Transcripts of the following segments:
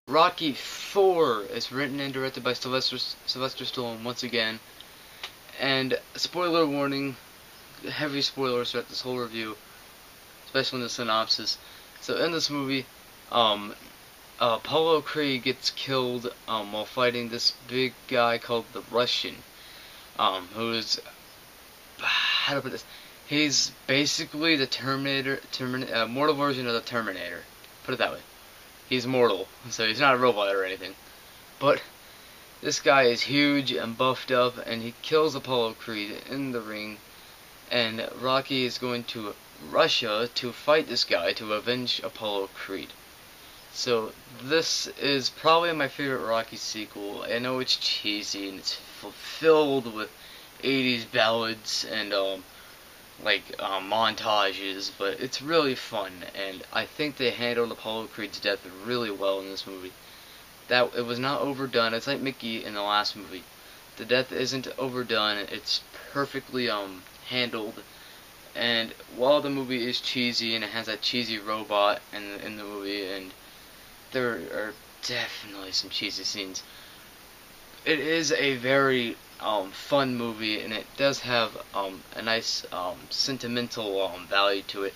Rocky 4 is written and directed by Sylvester Stallone once again. And spoiler warning, heavy spoilers throughout this whole review, especially in the synopsis. So in this movie, Apollo Creed gets killed while fighting this big guy called the Russian, who's, how to put this, he's basically the mortal version of the Terminator. Put it that way. He's mortal, so he's not a robot or anything. But this guy is huge and buffed up, and he kills Apollo Creed in the ring. And Rocky is going to Russia to fight this guy to avenge Apollo Creed. So this is probably my favorite Rocky sequel. I know it's cheesy and it's filled with 80s ballads and montages, but it's really fun, and I think they handled Apollo Creed's death really well in this movie. That it was not overdone. It's like Mickey in the last movie. The death isn't overdone. It's perfectly handled. And while the movie is cheesy and it has that cheesy robot in the movie, and there are definitely some cheesy scenes, it is a very fun movie, and it does have a nice sentimental value to it,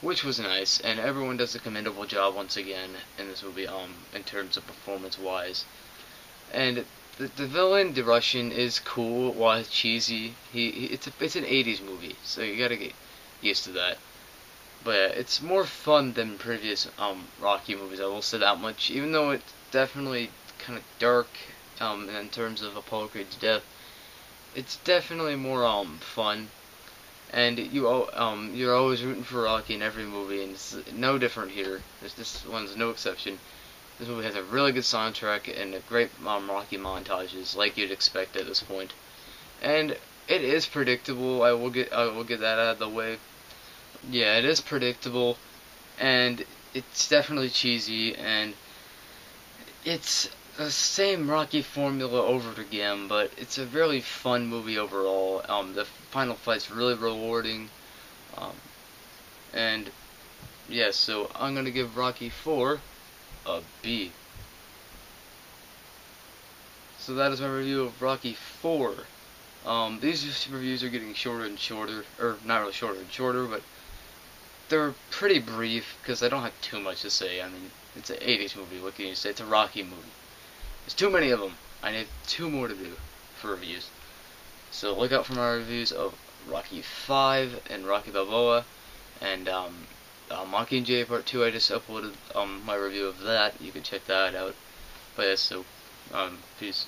which was nice, and everyone does a commendable job once again in this movie in terms of performance wise. And the villain, the Russian, is cool while it's cheesy. It's an 80s movie, so you gotta get used to that. But it's more fun than previous Rocky movies, I will say that much, even though it's definitely kind of dark in terms of Apollo Creed's death. It's definitely more fun, and you're always rooting for Rocky in every movie, and it's no different here. This one's no exception. This movie has a really good soundtrack and a great Rocky montages, like you'd expect at this point. And it is predictable. I will get that out of the way. Yeah, it is predictable, and it's definitely cheesy, and it's the same Rocky formula over again, but it's a really fun movie overall. The final fight's really rewarding, and yeah, so I'm gonna give Rocky 4 a B. So that is my review of Rocky 4. These reviews are getting shorter and shorter, or not really shorter and shorter, but they're pretty brief because I don't have too much to say. I mean, it's an 80s movie. What can you say? It's a Rocky movie. There's too many of them. I need 2 more to do for reviews. So look out for my reviews of Rocky 5 and Rocky Balboa, and Mockingjay Part 2. I just uploaded my review of that. You can check that out. But yeah, so peace.